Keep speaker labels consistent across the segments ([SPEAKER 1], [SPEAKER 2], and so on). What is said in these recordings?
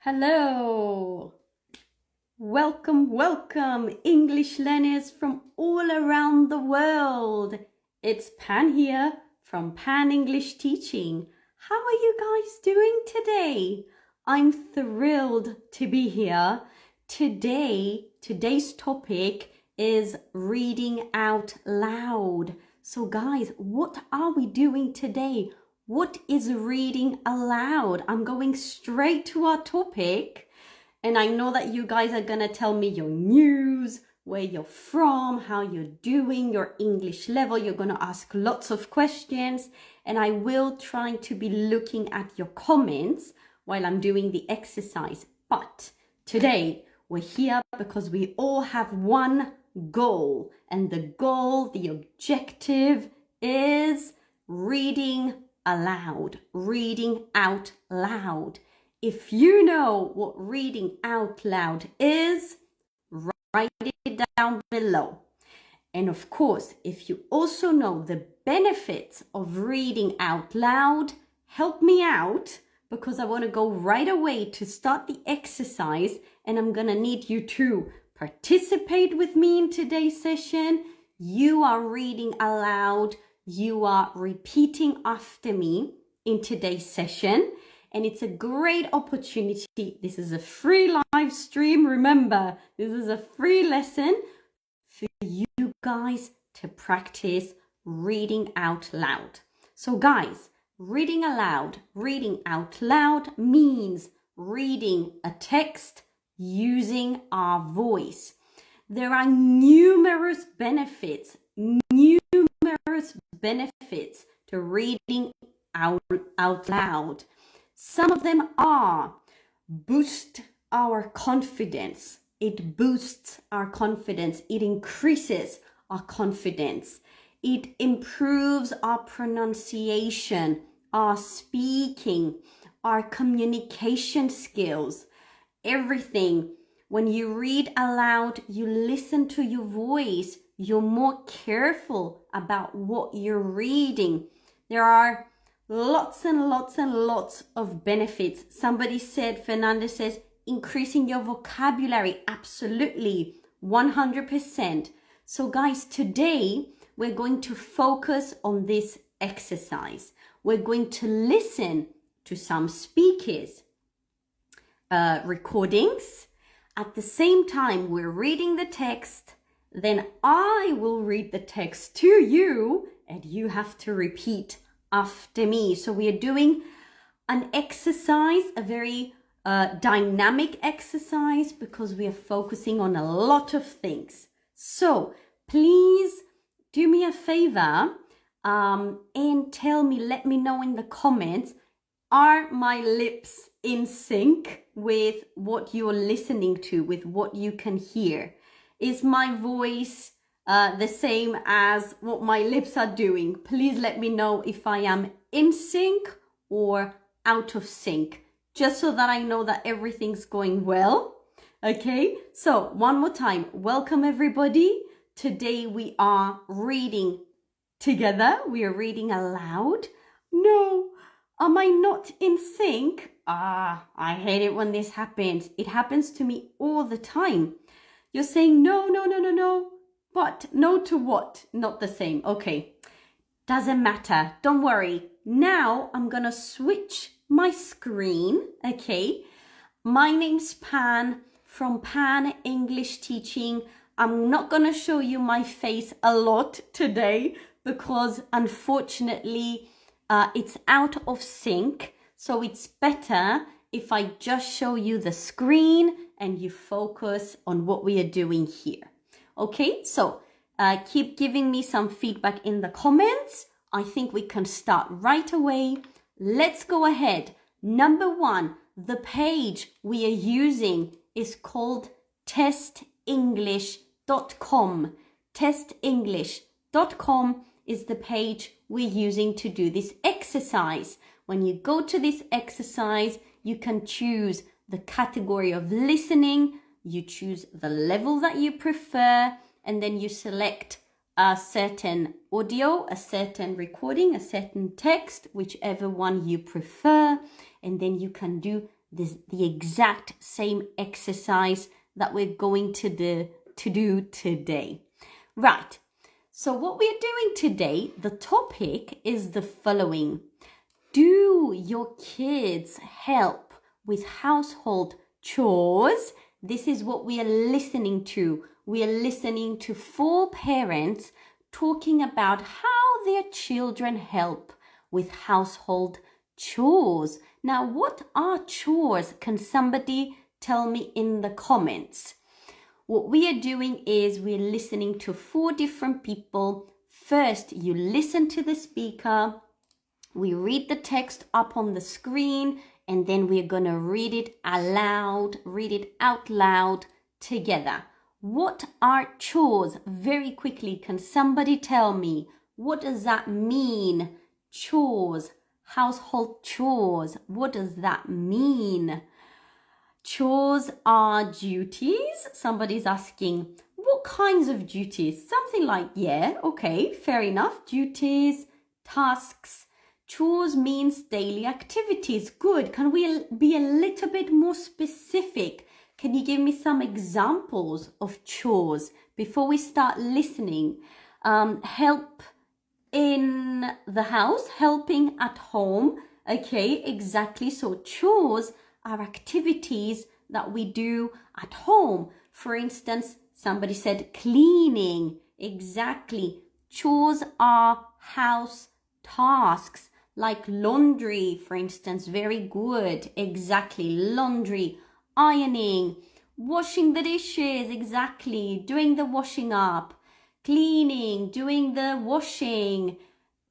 [SPEAKER 1] Hello! Welcome, English learners from all around the world. It's Pan here from Pan English Teaching. How are you guys doing today? I'm thrilled to be here. Today's topic is reading out loud. So guys, what are we doing today? What is reading aloud? I'm going straight to our topic. And I know that you guys are going to tell me your news, where you're from, how you're doing, your English level. You're going to ask lots of questions. And I will try to be looking at your comments while I'm doing the exercise. But today we're here because we all have one goal. And the objective is reading aloud, reading out loud. If you know what reading out loud is, write it down below. And of course, if you also know the benefits of reading out loud, help me out because I want to go right away to start the exercise, and I'm going to need you to participate with me in today's session. You are reading aloud. You are repeating after me in today's session, and it's a great opportunity. This is a free live stream. Remember, this is a free lesson for you guys to practice reading out loud. So guys, reading out loud means reading a text using our voice. There are numerous benefits to reading out loud. Some of them are boost our confidence. It boosts our confidence. It increases our confidence. It improves our pronunciation, our speaking, our communication skills, everything. When you read aloud, you listen to your voice. You're more careful about what you're reading. There are lots and lots of benefits. Somebody said, Fernanda says, increasing your vocabulary. Absolutely, 100%. So guys, today we're going to focus on this exercise. We're going to listen to some speakers' recordings. At the same time, we're reading the text. Then I will read the text to you and you have to repeat after me. So we are doing an exercise, a very dynamic exercise, because we are focusing on a lot of things. So please do me a favor and tell me, let me know in the comments, are my lips in sync with what you're listening to, with what you can hear? Is my voice the same as what my lips are doing? Please let me know if I am in sync or out of sync, just so that I know that everything's going well. Okay, so one more time. Welcome everybody. Today we are reading together. We are reading aloud. No, am I not in sync? I hate it when this happens. It happens to me all the time. You're saying no. But no to what? Not the same. Okay. Doesn't matter. Don't worry. Now I'm going to switch my screen. Okay. My name's Pan from Pan English Teaching. I'm not going to show you my face a lot today because unfortunately it's out of sync. So it's better if I just show you the screen and you focus on what we are doing here. Okay, so keep giving me some feedback in the comments. I think we can start right away. Let's go ahead. Number one, the page we are using is called testenglish.com. Testenglish.com is the page we're using to do this exercise. When you go to this exercise, you can choose the category of listening, you choose the level that you prefer, and then you select a certain audio, a certain recording, a certain text, whichever one you prefer, and then you can do the exact same exercise that we're going to do today. Right. So what we're doing today, the topic is the following. Do your kids help with household chores? This is what we are listening to. We are listening to 4 parents talking about how their children help with household chores. Now, what are chores? Can somebody tell me in the comments? What we are doing is we're listening to 4 different people. First, you listen to the speaker. We read the text up on the screen, and then we're going to read it out loud together. What are chores? Very quickly, can somebody tell me? What does that mean? Chores, household chores. What does that mean? Chores are duties. Somebody's asking, what kinds of duties? Something like, yeah, okay, fair enough. Duties, tasks. Chores means daily activities. Good. Can we be a little bit more specific? Can you give me some examples of chores before we start listening? Help in the house, helping at home. Okay, exactly. So chores are activities that we do at home. For instance, somebody said cleaning. Exactly. Chores are house tasks like laundry, for instance. Very good. Exactly. Laundry. Ironing, washing the dishes, exactly, doing the washing up, cleaning, doing the washing,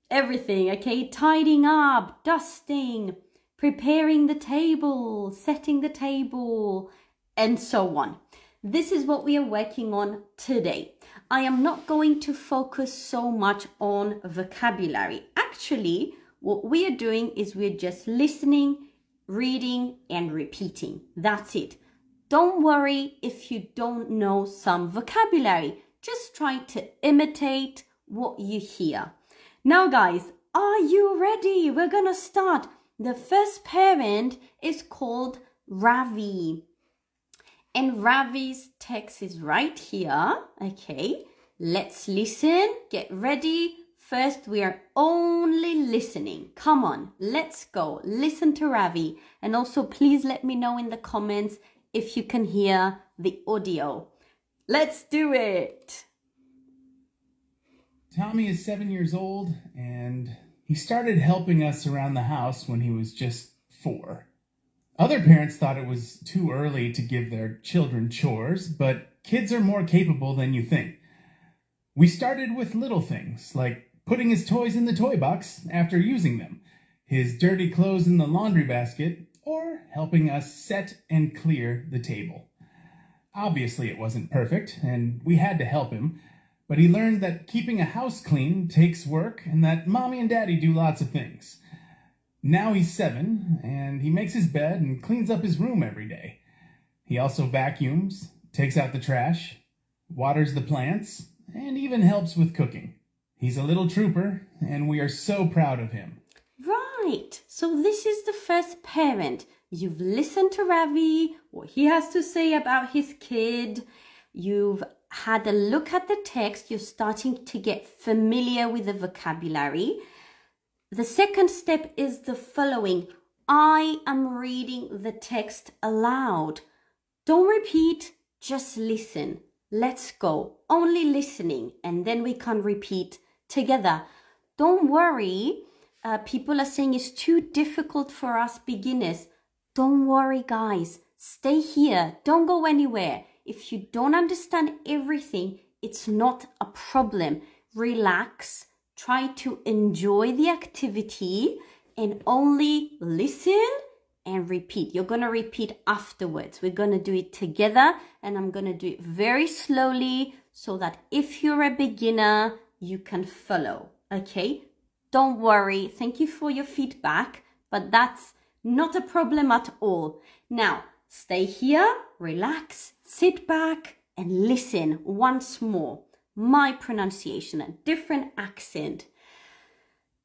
[SPEAKER 1] everything, okay, tidying up, dusting, preparing the table, setting the table, and so on. This is what we are working on today. I am not going to focus so much on vocabulary. Actually, what we are doing is we're just listening, reading and repeating. That's it. Don't worry if you don't know some vocabulary. Just try to imitate what you hear. Now guys, are you ready? We're gonna start. The first parent is called Ravi. And Ravi's text is right here. Okay, let's listen. Get ready. First, we are only listening. Come on, let's go. Listen to Ravi. And also, please let me know in the comments if you can hear the audio. Let's do it.
[SPEAKER 2] Tommy is 7 years old, and he started helping us around the house when he was just 4. Other parents thought it was too early to give their children chores, but kids are more capable than you think. We started with little things, like putting his toys in the toy box after using them, his dirty clothes in the laundry basket, or helping us set and clear the table. Obviously, it wasn't perfect, and we had to help him, but he learned that keeping a house clean takes work and that Mommy and Daddy do lots of things. Now he's 7, and he makes his bed and cleans up his room every day. He also vacuums, takes out the trash, waters the plants, and even helps with cooking. He's a little trooper, and we are so proud of him.
[SPEAKER 1] Right. So this is the first parent. You've listened to Ravi, what he has to say about his kid. You've had a look at the text. You're starting to get familiar with the vocabulary. The second step is the following. I am reading the text aloud. Don't repeat, just listen. Let's go. Only listening, and then we can repeat together. Don't worry. People are saying it's too difficult for us beginners. Don't worry, guys. Stay here. Don't go anywhere. If you don't understand everything, it's not a problem. Relax. Try to enjoy the activity and only listen and repeat. You're going to repeat afterwards. We're going to do it together, and I'm going to do it very slowly so that if you're a beginner, you can follow. Okay? Don't worry. Thank you for your feedback, but that's not a problem at all. Now, stay here, relax, sit back, and listen once more. My pronunciation, a different accent.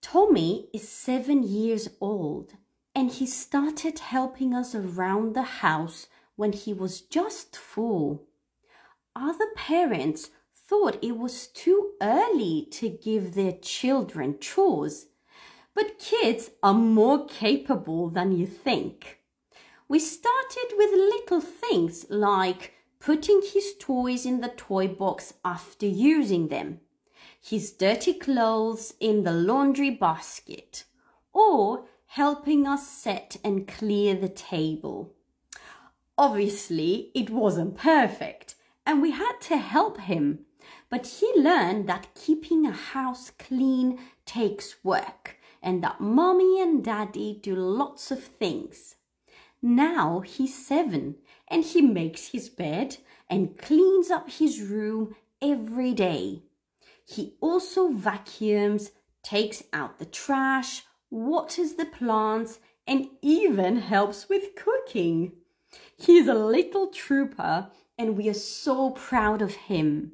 [SPEAKER 1] Tommy is 7 years old. And he started helping us around the house when he was just 4. Other parents thought it was too early to give their children chores, but kids are more capable than you think. We started with little things like putting his toys in the toy box after using them, his dirty clothes in the laundry basket, or helping us set and clear the table. Obviously, it wasn't perfect, and we had to help him, but he learned that keeping a house clean takes work, and that mommy and daddy do lots of things. Now he's 7 and he makes his bed and cleans up his room every day. He also vacuums, takes out the trash, waters the plants, and even helps with cooking. He's a little trooper and we are so proud of him.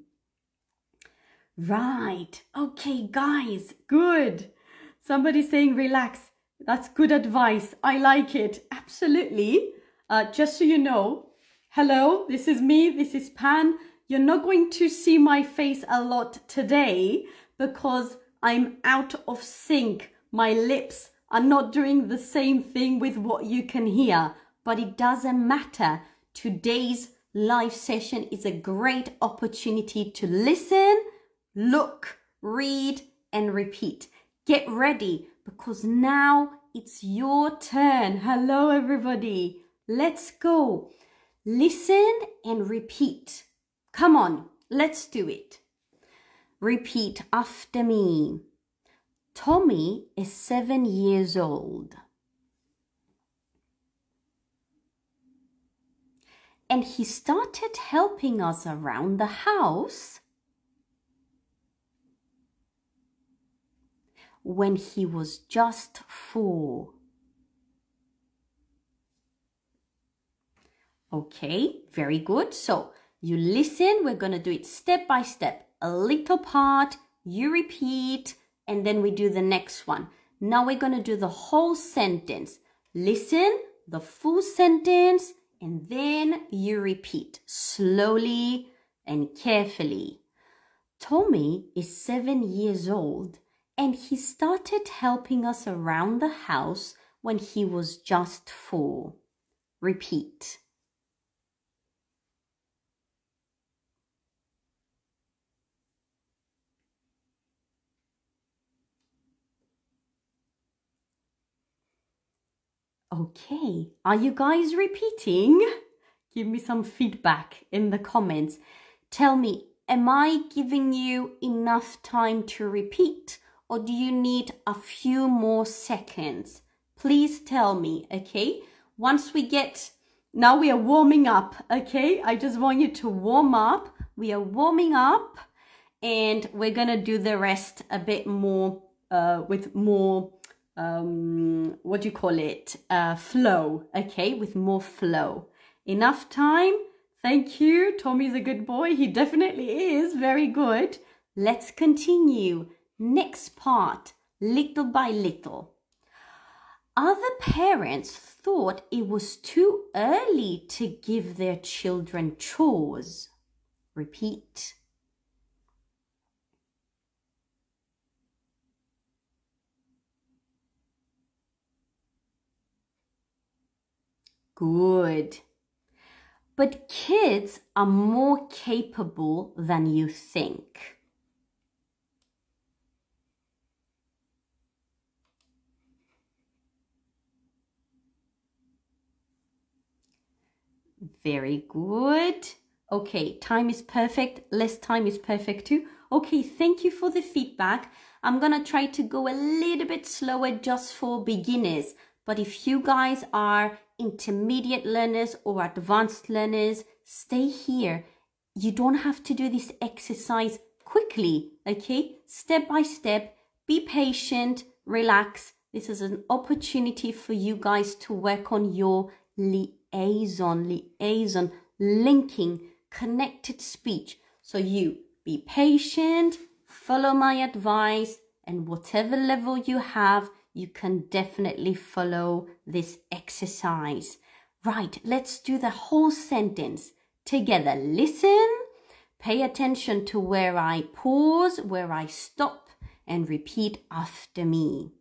[SPEAKER 1] Right, okay guys, good. Somebody's saying relax. That's good advice. I like it. Absolutely. Just so you know, hello, this is me. This is Pan. You're not going to see my face a lot today because I'm out of sync. My lips are not doing the same thing with what you can hear, but it doesn't matter. Today's live session is a great opportunity to listen, look, read, and repeat. Get ready because now it's your turn. Hello, everybody. Let's go. Listen and repeat. Come on, let's do it. Repeat after me. Tommy is 7 years old. And he started helping us around the house when he was just 4. Okay, very good. So you listen, we're going to do it step by step. A little part, you repeat, and then we do the next one. Now we're going to do the whole sentence. Listen, the full sentence, and then you repeat slowly and carefully. Tommy is 7 years old. And he started helping us around the house when he was just 4. Repeat. Okay, are you guys repeating? Give me some feedback in the comments. Tell me, am I giving you enough time to repeat? Or do you need a few more seconds? Please tell me, okay? Once we get, now we are warming up, okay? I just want you to warm up. We are warming up and we're gonna do the rest a bit more, with more, what do you call it? Flow, okay? With more flow. Enough time? Thank you. Tommy's a good boy. He definitely is. Very good. Let's continue. Next part, little by little. Other parents thought it was too early to give their children chores. Repeat. Good. But kids are more capable than you think. Very good. Okay, time is perfect. Less time is perfect too. Okay, thank you for the feedback. I'm gonna try to go a little bit slower just for beginners. But if you guys are intermediate learners or advanced learners, stay here. You don't have to do this exercise quickly, okay? Step by step, be patient, relax. This is an opportunity for you guys to work on your liaison, linking, connected speech. So you be patient, follow my advice, and whatever level you have, you can definitely follow this exercise. Right, let's do the whole sentence together. Listen, pay attention to where I pause, where I stop, and repeat after me.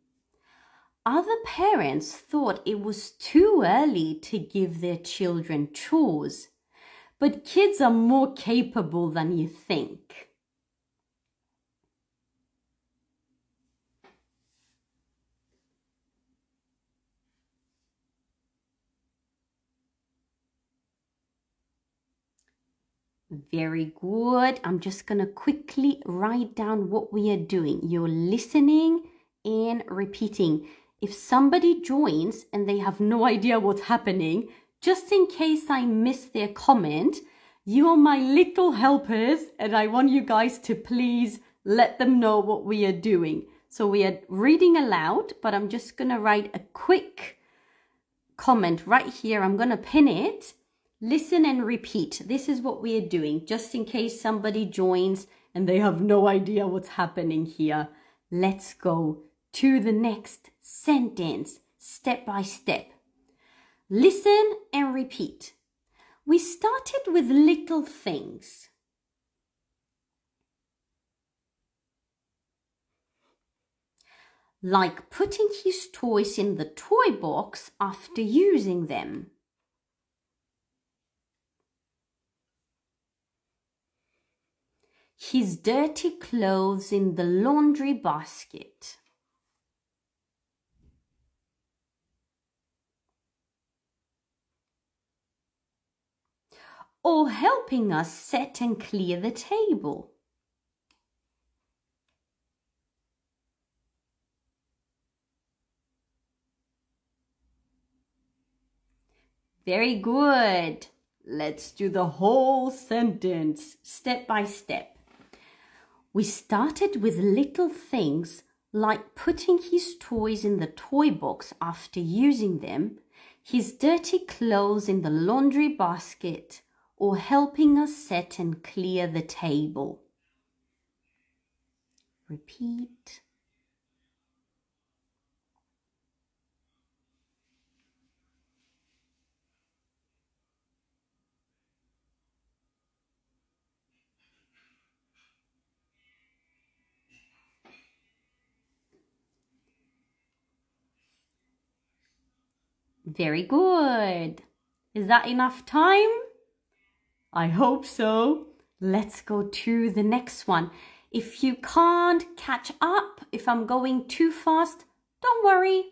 [SPEAKER 1] Other parents thought it was too early to give their children chores, but kids are more capable than you think. Very good. I'm just going to quickly write down what we are doing. You're listening and repeating. If somebody joins and they have no idea what's happening, just in case I miss their comment, you are my little helpers and I want you guys to please let them know what we are doing. So we are reading aloud, but I'm just going to write a quick comment right here. I'm going to pin it. Listen and repeat. This is what we are doing, just in case somebody joins and they have no idea what's happening here. Let's go to the next sentence, step by step. Listen and repeat. We started with little things. Like putting his toys in the toy box after using them. His dirty clothes in the laundry basket. Or helping us set and clear the table. Very good. Let's do the whole sentence, step by step. We started with little things like putting his toys in the toy box after using them, his dirty clothes in the laundry basket, or helping us set and clear the table. Repeat. Very good. Is that enough time? I hope so. Let's go to the next one. If you can't catch up, if I'm going too fast, don't worry.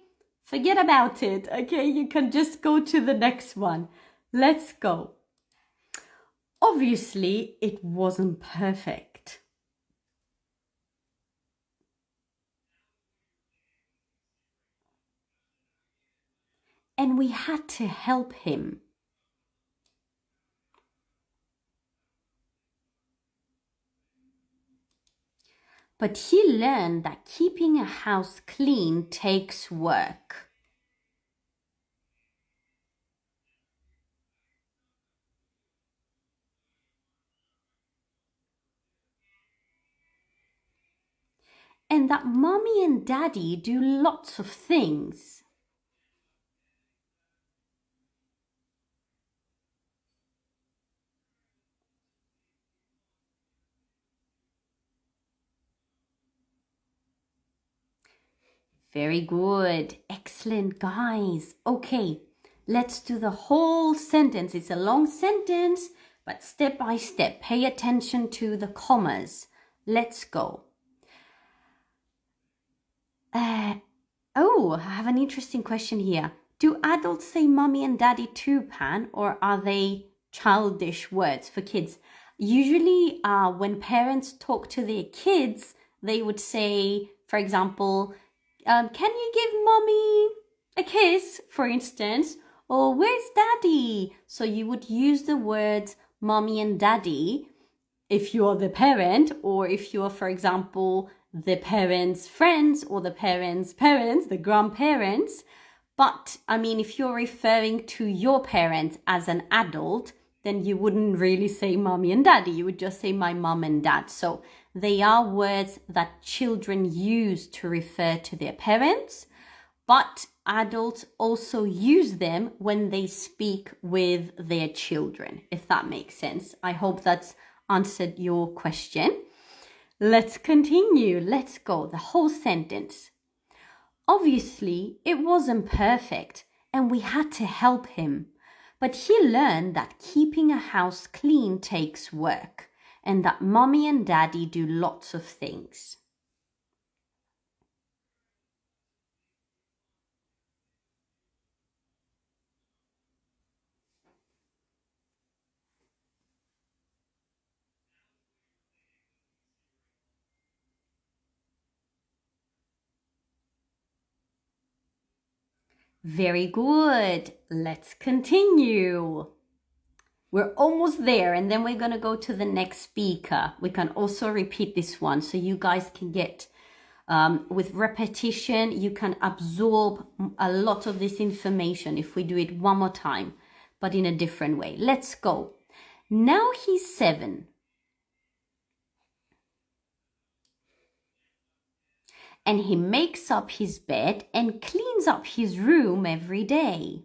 [SPEAKER 1] Forget about it, okay? You can just go to the next one. Let's go. Obviously, it wasn't perfect. And we had to help him. But he learned that keeping a house clean takes work. And that mommy and daddy do lots of things. Very good. Excellent, guys. Okay, let's do the whole sentence. It's a long sentence, but step by step. Pay attention to the commas. Let's go. I have an interesting question here. Do adults say mommy and daddy too, Pan, or are they childish words for kids? Usually, when parents talk to their kids, they would say, for example, can you give mommy a kiss, for instance? Or where's daddy? So you would use the words mommy and daddy if you're the parent, or if you're, for example, the parents' friends or the parents' parents, the grandparents. But I mean, if you're referring to your parents as an adult, then you wouldn't really say mommy and daddy. You would just say my mom and dad. So they are words that children use to refer to their parents. but adults also use them when they speak with their children, if that makes sense. I hope that's answered your question. Let's continue. Let's go. The whole sentence. Obviously, it wasn't perfect and we had to help him. But he learned that keeping a house clean takes work and that mommy and daddy do lots of things. Very good. Let's continue. We're almost there, and then we're going to go to the next speaker. We can also repeat this one so you guys can get, with repetition, you can absorb a lot of this information if we do it one more time, but in a different way. Let's go. Now he's 7. And he makes up his bed and cleans up his room every day.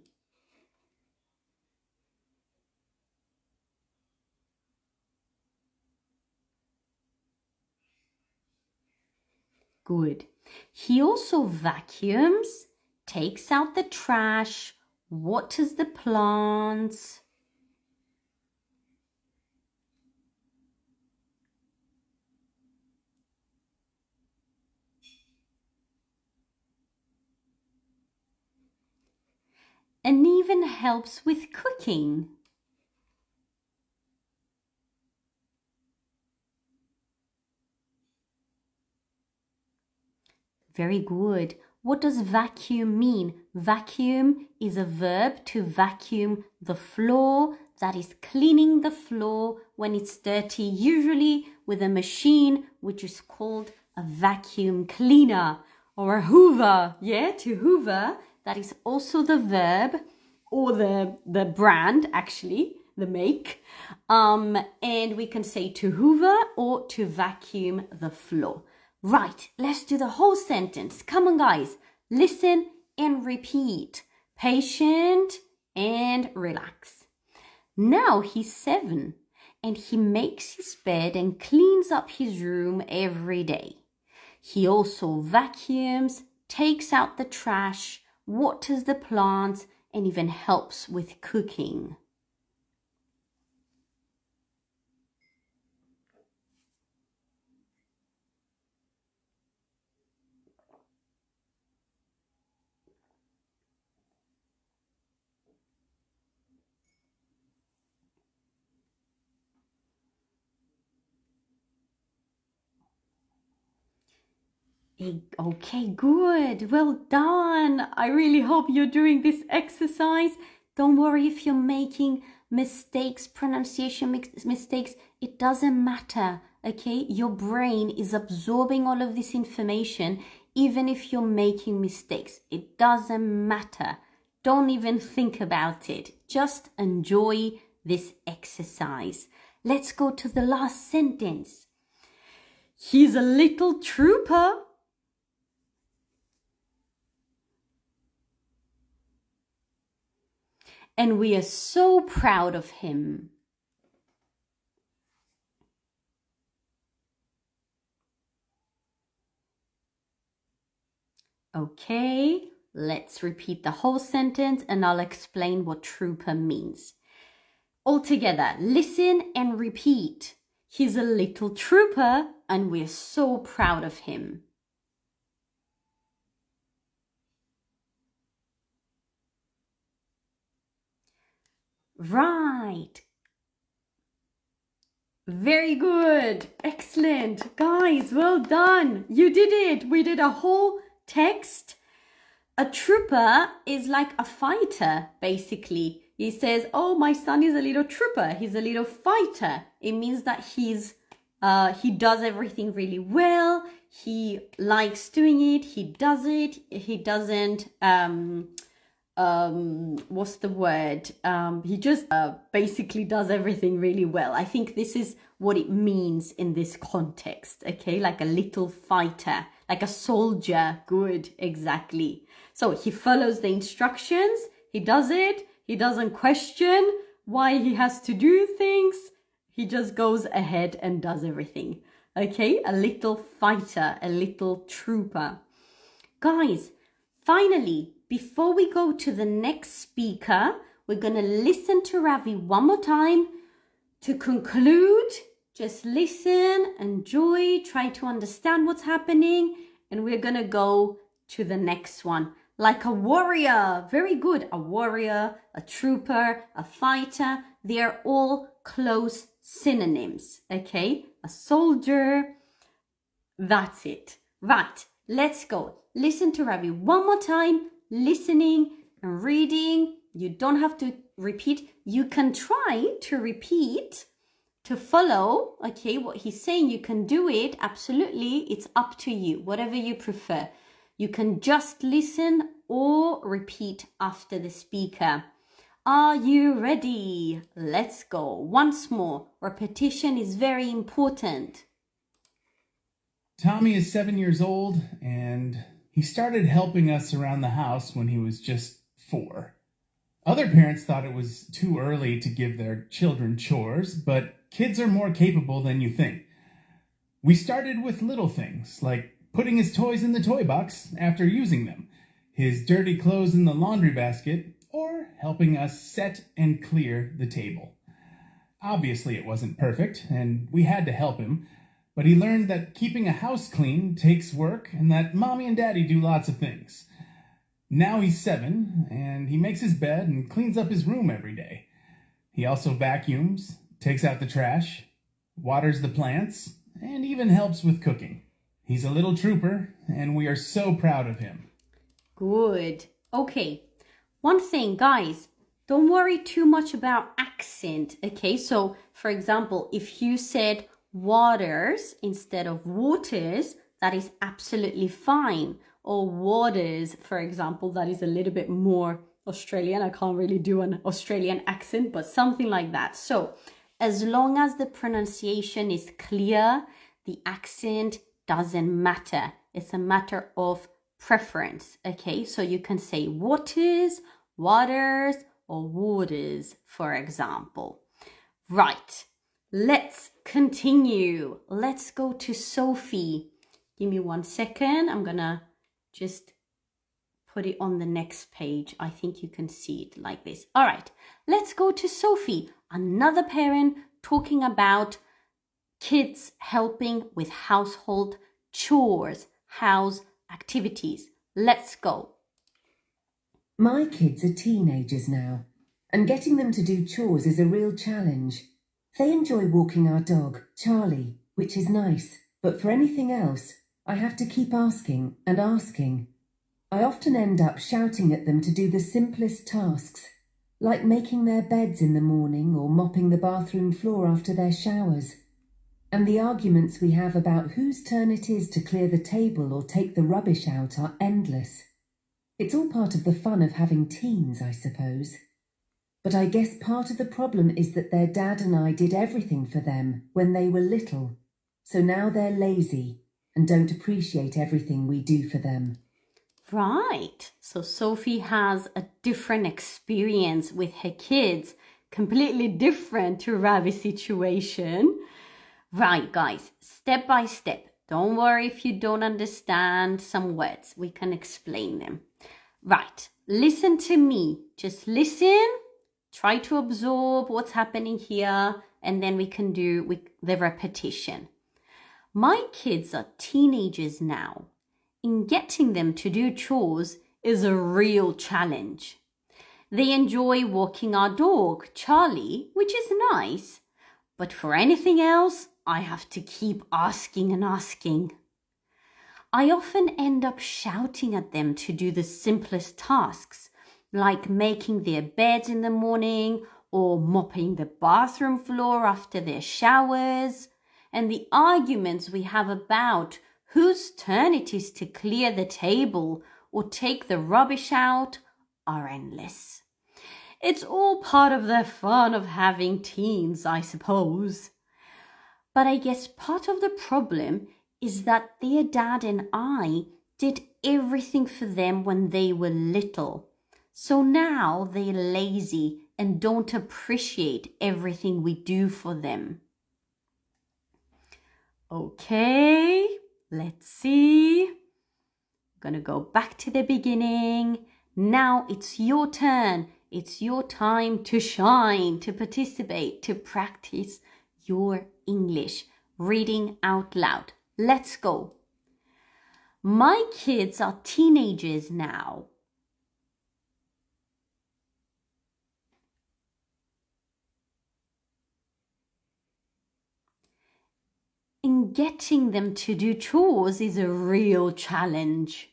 [SPEAKER 1] Good. He also vacuums, takes out the trash, waters the plants. And even helps with cooking. Very good. What does vacuum mean? Vacuum is a verb to vacuum the floor, that is cleaning the floor when it's dirty, usually with a machine which is called a vacuum cleaner or a hoover. Yeah, to hoover, that is also the verb or the brand, actually, the make. And we can say to hoover or to vacuum the floor. Right, let's do the whole sentence. Come on, guys. Listen and repeat. Patient and relax. Now he's 7 and he makes his bed and cleans up his room every day. He also vacuums, takes out the trash, waters the plants, and even helps with cooking. Okay, good. Well done. I really hope you're doing this exercise. Don't worry if you're making mistakes, pronunciation mistakes. It doesn't matter, okay? Your brain is absorbing all of this information, even if you're making mistakes. It doesn't matter. Don't even think about it. Just enjoy this exercise. Let's go to the last sentence. He's a little trooper. And we are so proud of him. Okay, let's repeat the whole sentence and I'll explain what trooper means. All together, listen and repeat. He's a little trooper and we're so proud of him. Right. Very good. Excellent. Guys, well done. You did it. We did a whole text. A trooper is like a fighter, basically. He says, oh, my son is a little trooper. He's a little fighter. It means that he does everything really well. He likes doing it. He does it. He doesn't what's the word? He just basically does everything really well. I think this is what it means in this context, okay? Like a little fighter, like a soldier. Good, exactly. So he follows the instructions, he does it, he doesn't question why he has to do things, he just goes ahead and does everything, okay? A little fighter, a little trooper. Guys, finally, before we go to the next speaker, we're going to listen to Ravi one more time. To conclude, just listen, enjoy, try to understand what's happening, and we're going to go to the next one. Like a warrior, very good. A warrior, a trooper, a fighter, they are all close synonyms, okay? A soldier, that's it. Right, let's go. Listen to Ravi one more time, listening and reading. You don't have to repeat. You can try to repeat, to follow, okay, what he's saying. You can do it, absolutely. It's up to you, whatever you prefer. You can just listen or repeat after the speaker. Are you ready? Let's go. Once more, repetition is very important.
[SPEAKER 2] Tommy is 7 years old, and he started helping us around the house when he was just 4. Other parents thought it was too early to give their children chores, but kids are more capable than you think. We started with little things, like putting his toys in the toy box after using them, his dirty clothes in the laundry basket, or helping us set and clear the table. Obviously, it wasn't perfect, and we had to help him, but he learned that keeping a house clean takes work and that mommy and daddy do lots of things. Now he's 7, and he makes his bed and cleans up his room every day. He also vacuums, takes out the trash, waters the plants, and even helps with cooking. He's a little trooper, and we are so proud of him.
[SPEAKER 1] Good. Okay. One thing, guys, don't worry too much about accent, okay? So, for example, if you said waters instead of waters, that is absolutely fine. Or waters, for example, that is a little bit more Australian. I can't really do an Australian accent, but something like that. So, as long as the pronunciation is clear, the accent doesn't matter. It's a matter of preference, okay? So you can say waters, waters, or waters, for example. Right, let's continue. Let's go to Sophie. Give me 1 second. I'm gonna just put it on the next page. I think you can see it like this. All right, let's go to Sophie, another parent talking about kids helping with household chores, house activities. Let's go.
[SPEAKER 3] My kids are teenagers now, and getting them to do chores is a real challenge. They enjoy walking our dog, Charlie, which is nice, but for anything else, I have to keep asking and asking. I often end up shouting at them to do the simplest tasks, like making their beds in the morning or mopping the bathroom floor after their showers. And the arguments we have about whose turn it is to clear the table or take the rubbish out are endless. It's all part of the fun of having teens, I suppose. But I guess part of the problem is that their dad and I did everything for them when they were little. So now they're lazy and don't appreciate everything we do for them.
[SPEAKER 1] Right. So Sophie has a different experience with her kids, completely different to Ravi's situation. Right, guys, step by step. Don't worry if you don't understand some words. We can explain them. Right, listen to me. Just listen. Try to absorb what's happening here, and then we can do the repetition. My kids are teenagers now. In getting them to do chores is a real challenge. They enjoy walking our dog, Charlie, which is nice. But for anything else, I have to keep asking and asking. I often end up shouting at them to do the simplest tasks, like making their beds in the morning or mopping the bathroom floor after their showers. And the arguments we have about whose turn it is to clear the table or take the rubbish out are endless. It's all part of the fun of having teens, I suppose. But I guess part of the problem is that their dad and I did everything for them when they were little. So now they're lazy and don't appreciate everything we do for them. Okay, let's see. I'm gonna go back to the beginning. Now it's your turn. It's your time to shine, to participate, to practice your English. Reading out loud. Let's go. My kids are teenagers now. And getting them to do chores is a real challenge.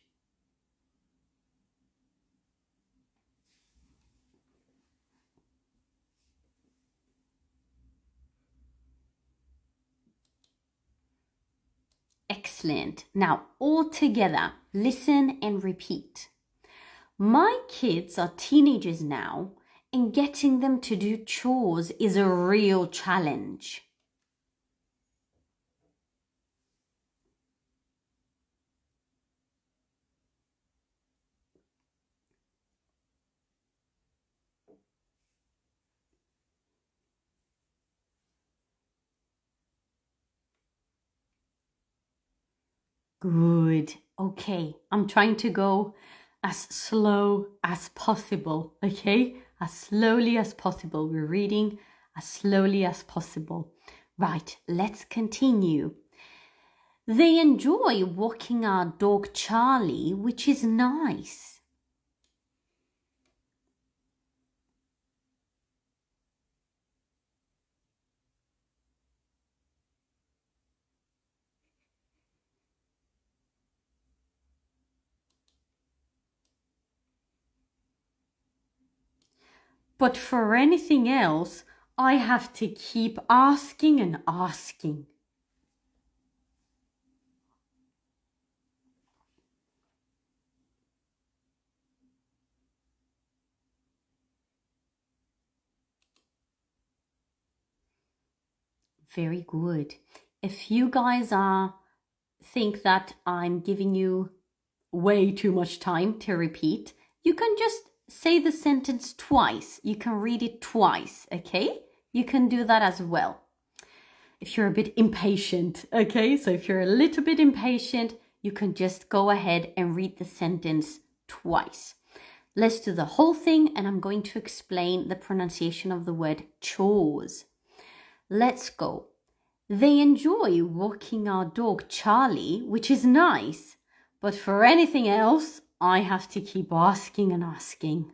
[SPEAKER 1] Excellent. Now, all together, listen and repeat. My kids are teenagers now, and getting them to do chores is a real challenge. Good. Okay, I'm trying to go as slow as possible, okay? As slowly as possible. We're reading as slowly as possible. Right, let's continue. They enjoy walking our dog Charlie, which is nice. But for anything else, I have to keep asking and asking. Very good. If you guys think that I'm giving you way too much time to repeat, you can just say the sentence twice. You can read it twice, okay? You can do that as well. If you're a bit impatient, okay? So if you're a little bit impatient, you can just go ahead and read the sentence twice. Let's do the whole thing, and I'm going to explain the pronunciation of the word chores. Let's go. They enjoy walking our dog Charlie, which is nice. But for anything else, I have to keep asking and asking.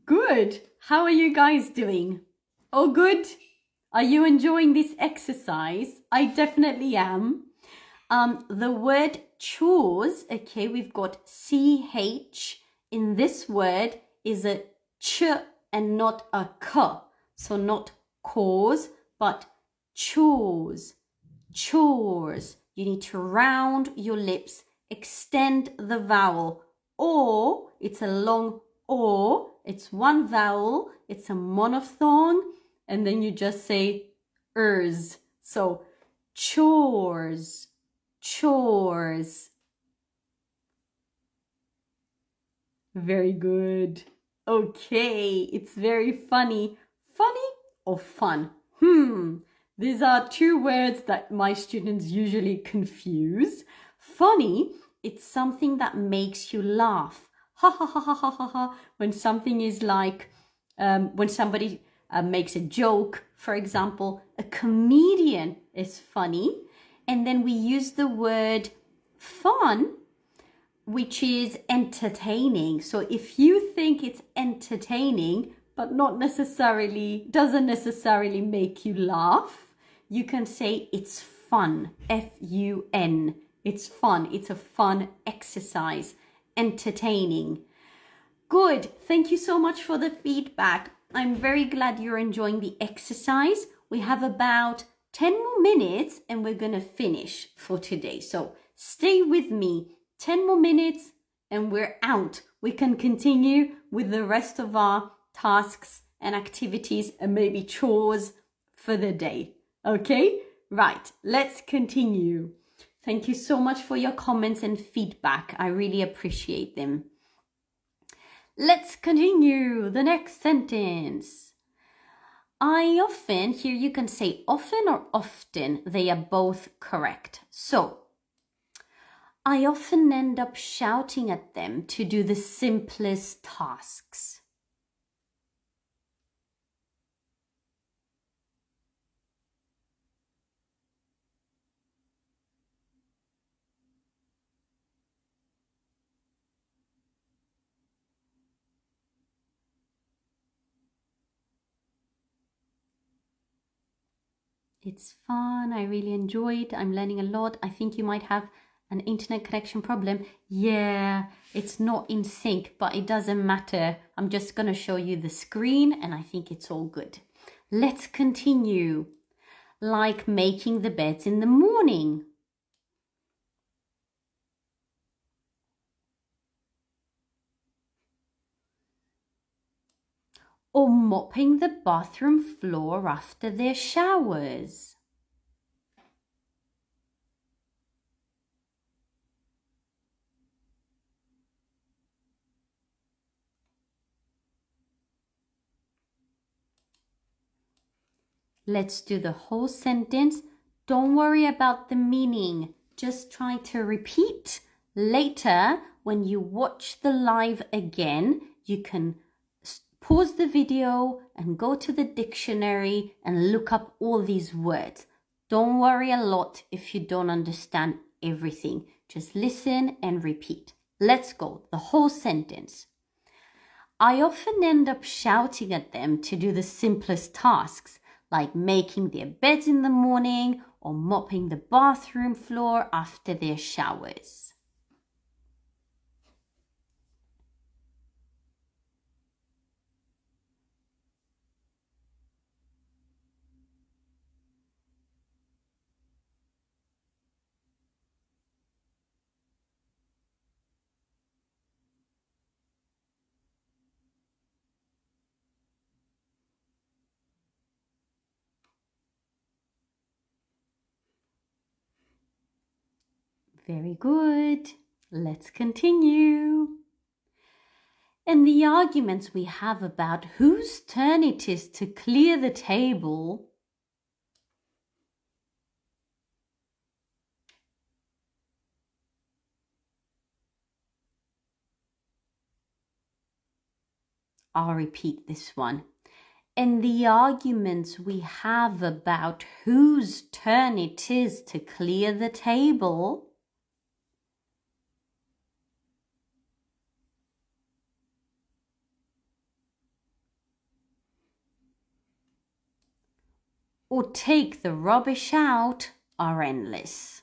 [SPEAKER 1] Good. How are you guys doing? Oh, good. Are you enjoying this exercise? I definitely am. The word chores, okay, we've got CH in this word is a ch and not a k. So not cause, but chores. Chores. You need to round your lips, extend the vowel. Or, it's a long or, it's one vowel, it's a monophthong, and then you just say ers. So chores, chores. Very good. Okay, it's very funny. Funny or fun? These are two words that my students usually confuse. Funny, it's something that makes you laugh. Ha ha ha ha ha ha ha. When something is like, when somebody makes a joke, for example, a comedian is funny. And then we use the word fun, which is entertaining. So if you think it's entertaining, but not necessarily, doesn't necessarily make you laugh, you can say it's fun, F-U-N. It's fun. It's a fun exercise. Entertaining. Good. Thank you so much for the feedback. I'm very glad you're enjoying the exercise. We have about 10 more minutes and we're going to finish for today. So stay with me. 10 more minutes and we're out. We can continue with the rest of our tasks and activities and maybe chores for the day. Okay? Right. Let's continue. Thank you so much for your comments and feedback. I really appreciate them. Let's continue. The next sentence. I often, here you can say often or often. They are both correct. So, I often end up shouting at them to do the simplest tasks. It's fun. I really enjoy it. I'm learning a lot. I think you might have an internet connection problem. Yeah, it's not in sync, but it doesn't matter. I'm just going to show you the screen and I think it's all good. Let's continue. Like making the beds in the morning. Or mopping the bathroom floor after their showers. Let's do the whole sentence. Don't worry about the meaning. Just try to repeat. Later, when you watch the live again, you can pause the video and go to the dictionary and look up all these words. Don't worry a lot if you don't understand everything. Just listen and repeat. Let's go. The whole sentence. I often end up shouting at them to do the simplest tasks, like making their beds in the morning or mopping the bathroom floor after their showers. Very good. Let's continue. And the arguments we have about whose turn it is to clear the table I'll repeat this one. And the arguments we have about whose turn it is to clear the table or take the rubbish out are endless.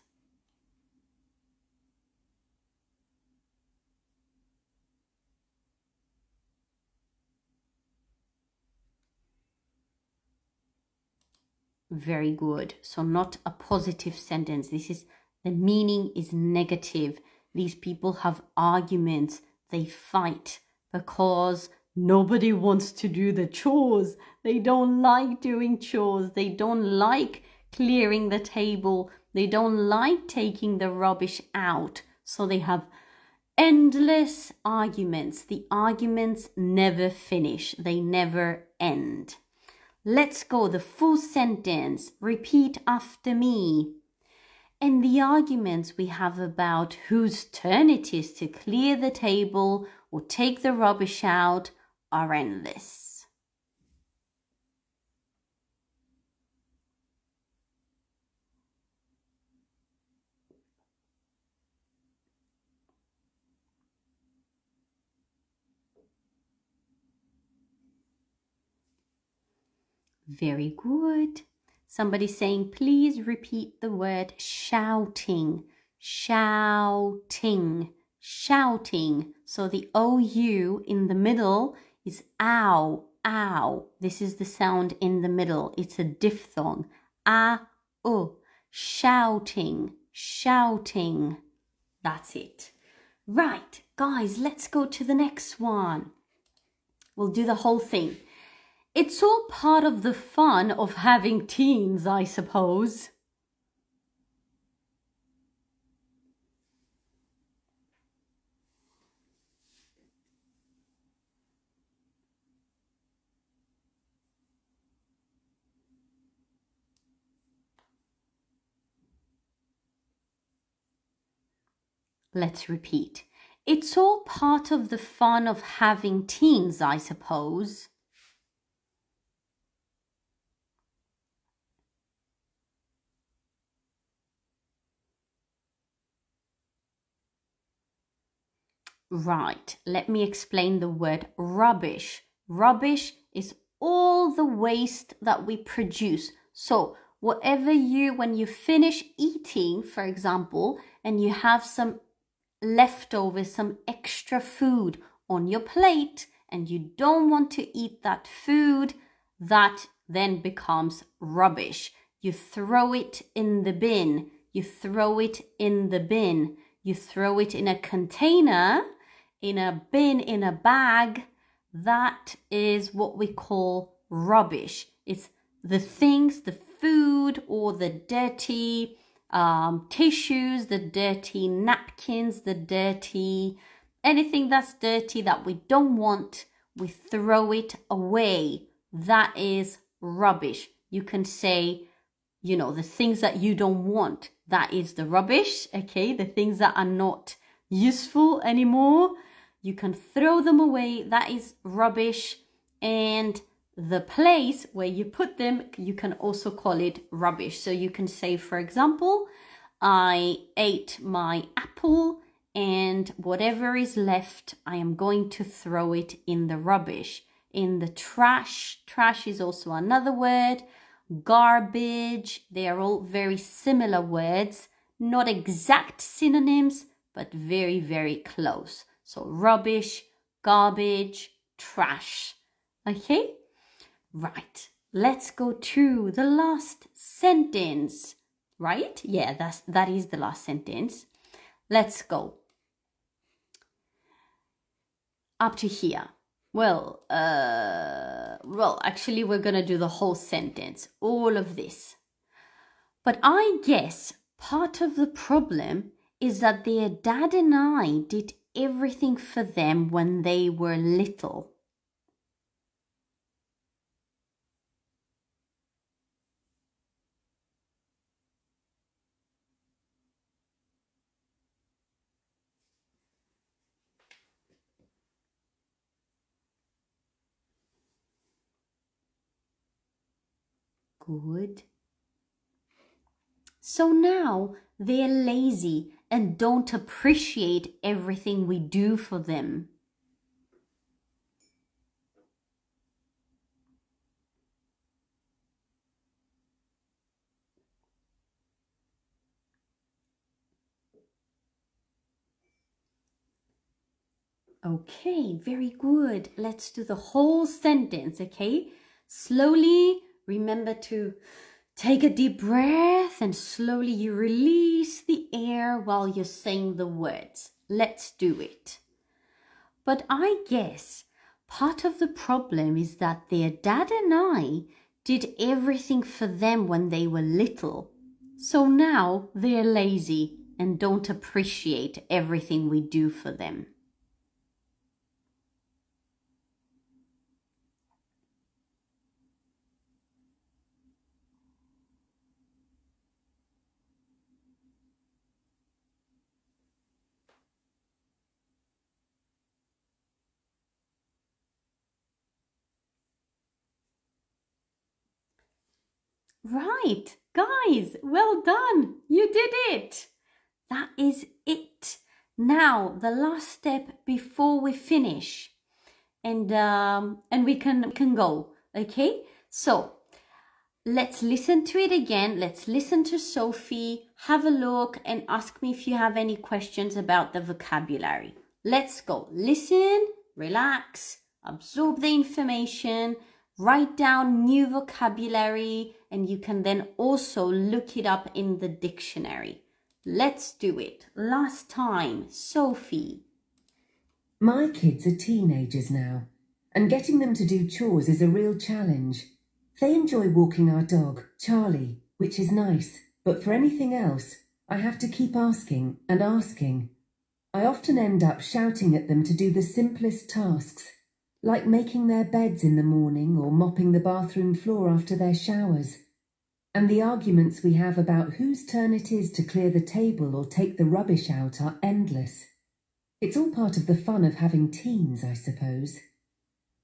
[SPEAKER 1] Very good. So not a positive sentence. The meaning is negative. These people have arguments. They fight because nobody wants to do the chores. They don't like doing chores. They don't like clearing the table. They don't like taking the rubbish out. So they have endless arguments. The arguments never finish. They never end. Let's go, the full sentence. Repeat after me. And the arguments we have about whose turn it is to clear the table or take the rubbish out are endless. Very good. Somebody saying, please repeat the word shouting. shouting, shouting. So the OU in the middle is ow, ow. This is the sound in the middle. It's a diphthong. Shouting, shouting. That's it. Right, guys, let's go to the next one. We'll do the whole thing. It's all part of the fun of having teens, I suppose. Let's repeat. It's all part of the fun of having teens, I suppose. Right, let me explain the word rubbish. Rubbish is all the waste that we produce. So whatever when you finish eating, for example, and you have some leftovers, some extra food on your plate, and you don't want to eat that food, that then becomes rubbish. You throw it in the bin. You throw it in the bin. You throw it in a container, in a bin, in a bag. That is what we call rubbish. It's the things, the food, or the dirty tissues, the dirty napkins, the dirty, anything that's dirty that we don't want, we throw it away. That is rubbish. You can say, the things that you don't want, that is the rubbish, okay? The things that are not useful anymore, you can throw them away. That is rubbish. And the place where you put them, you can also call it rubbish. So you can say, for example, I ate my apple and whatever is left, I am going to throw it in the rubbish, in the trash. Trash is also another word. Garbage, they are all very similar words, not exact synonyms, but very, very close. So rubbish, garbage, trash. Okay? Right. Let's go to the last sentence. Right? Yeah, that is the last sentence. Let's go. Up to here. Well, actually, we're going to do the whole sentence, all of this. But I guess part of the problem is that their dad and I did everything for them when they were little. Good. So now they're lazy and don't appreciate everything we do for them. Okay, very good. Let's do the whole sentence, okay? Slowly, remember to take a deep breath and slowly you release the air while you're saying the words. Let's do it. But I guess part of the problem is that their dad and I did everything for them when they were little. So now they're lazy and don't appreciate everything we do for them. Right, guys, well done. You did it. That is it. Now, the last step before we finish and we can go, okay? So, Let's listen to it again. Let's listen to Sophie, have a look, and ask me if you have any questions about the vocabulary. Let's go. Listen, relax, absorb the information, write down new vocabulary, and you can then also look it up in the dictionary. Let's do it. Last time, Sophie.
[SPEAKER 3] My kids are teenagers now, and getting them to do chores is a real challenge. They enjoy walking our dog, Charlie, which is nice, but for anything else, I have to keep asking and asking. I often end up shouting at them to do the simplest tasks, like making their beds in the morning or mopping the bathroom floor after their showers. And the arguments we have about whose turn it is to clear the table or take the rubbish out are endless. It's all part of the fun of having teens, I suppose.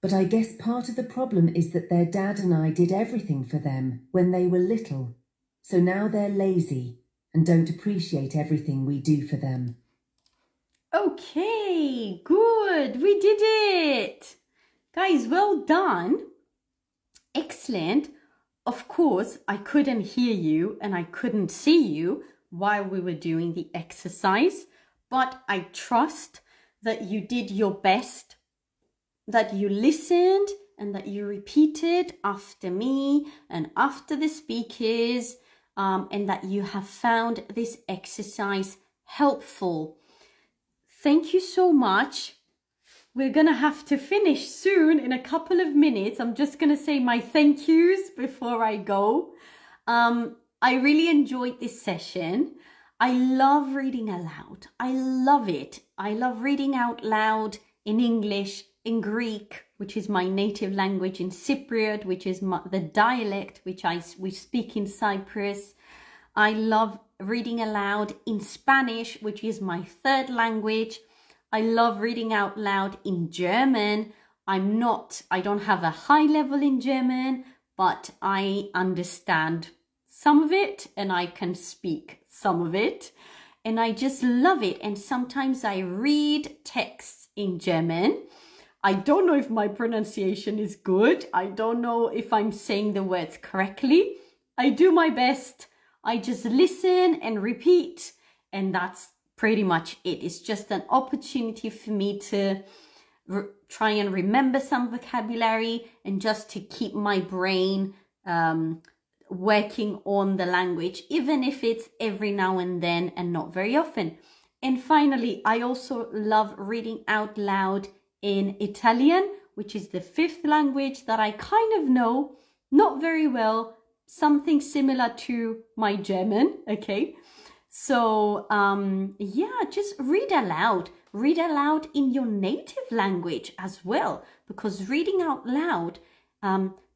[SPEAKER 3] But I guess part of the problem is that their dad and I did everything for them when they were little, so now they're lazy and don't appreciate everything we do for them.
[SPEAKER 1] Okay, good. We did it. Guys, well done. Excellent. Of course, I couldn't hear you and I couldn't see you while we were doing the exercise, but I trust that you did your best, that you listened and that you repeated after me and after the speakers, and that you have found this exercise helpful. Thank you so much. We're going to have to finish soon in a couple of minutes. I'm just going to say my thank yous before I go. I really enjoyed this session. I love reading aloud. I love it. I love reading out loud in English, in Greek, which is my native language, in Cypriot, which is the dialect which we speak in Cyprus. I love reading aloud in Spanish, which is my third language. I love reading out loud in German. I don't have a high level in German, but I understand some of it and I can speak some of it. And I just love it. And sometimes I read texts in German. I don't know if my pronunciation is good. I don't know if I'm saying the words correctly. I do my best. I just listen and repeat. And that's pretty much it. It's just an opportunity for me to try and remember some vocabulary and just to keep my brain working on the language, even if it's every now and then and not very often. And finally, I also love reading out loud in Italian, which is the fifth language that I kind of know, not very well, something similar to my German, okay? So, just read aloud. Read aloud in your native language as well, because reading out loud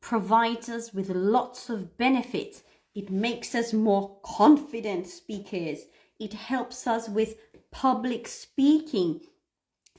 [SPEAKER 1] provides us with lots of benefits. It makes us more confident speakers. It helps us with public speaking.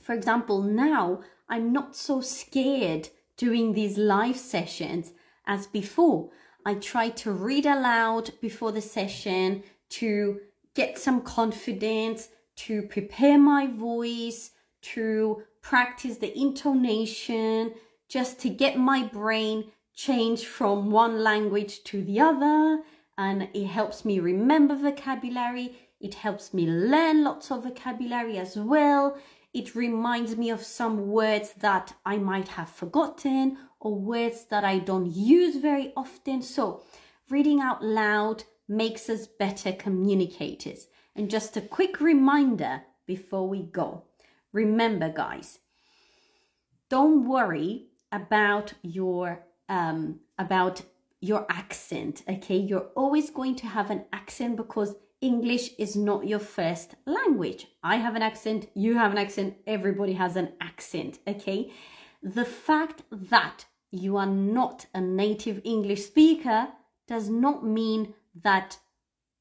[SPEAKER 1] For example, now I'm not so scared doing these live sessions as before. I try to read aloud before the session to get some confidence, to prepare my voice, to practice the intonation, just to get my brain changed from one language to the other. And it helps me remember vocabulary. It helps me learn lots of vocabulary as well. It reminds me of some words that I might have forgotten or words that I don't use very often. So reading out loud makes us better communicators. And just a quick reminder before we go. Remember, guys, don't worry about your accent, okay? You're always going to have an accent because English is not your first language. I have an accent, you have an accent, everybody has an accent, okay? The fact that you are not a native English speaker does not mean that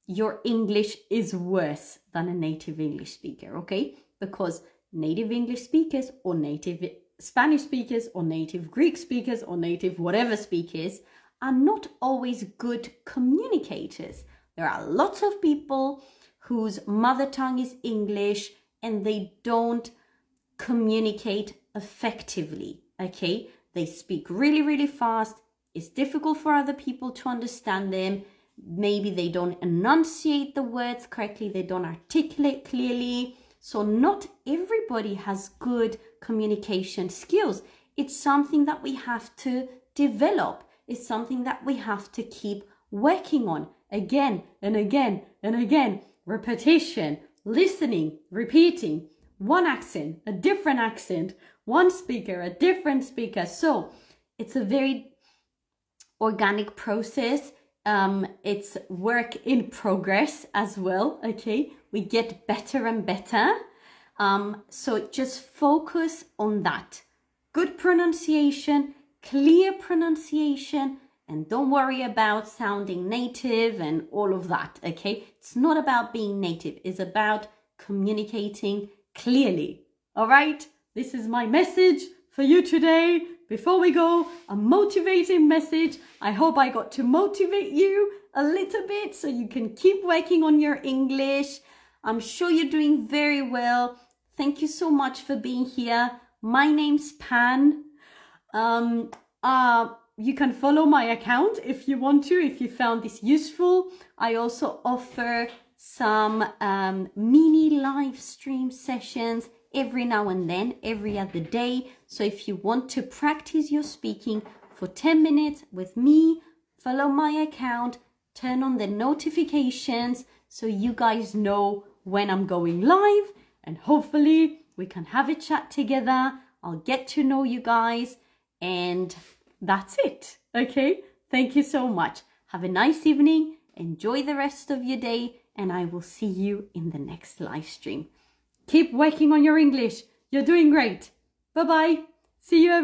[SPEAKER 1] your English is worse than a native English speaker, okay? Because native English speakers or native Spanish speakers or native Greek speakers or native whatever speakers are not always good communicators. There are lots of people whose mother tongue is English and they don't communicate effectively, okay? They speak really, really fast it's difficult for other people to understand them. Maybe they don't enunciate the words correctly, they don't articulate clearly. So not everybody has good communication skills. It's something that we have to develop. It's something that we have to keep working on again and again and again. Repetition, listening, repeating. One accent, a different accent. One speaker, a different speaker. So it's a very organic process. It's work in progress as well. Okay, we get better and better. So just focus on that. Good pronunciation, clear pronunciation, and don't worry about sounding native and all of that. Okay, it's not about being native. It's about communicating clearly. All right, this is my message for you today. Before we go, a motivating message. I hope I got to motivate you a little bit so you can keep working on your English. I'm sure you're doing very well. Thank you so much for being here. My name's Pan. You can follow my account if you want to, if you found this useful. I also offer some mini live stream sessions every now and then, every other day. So if you want to practice your speaking for 10 minutes with me, follow my account, turn on the notifications so you guys know when I'm going live, and hopefully we can have a chat together. I'll get to know you guys, and that's it. Okay, thank you so much. Have a nice evening, enjoy the rest of your day, and I will see you in the next live stream. Keep working on your English. You're doing great. Bye-bye. See you.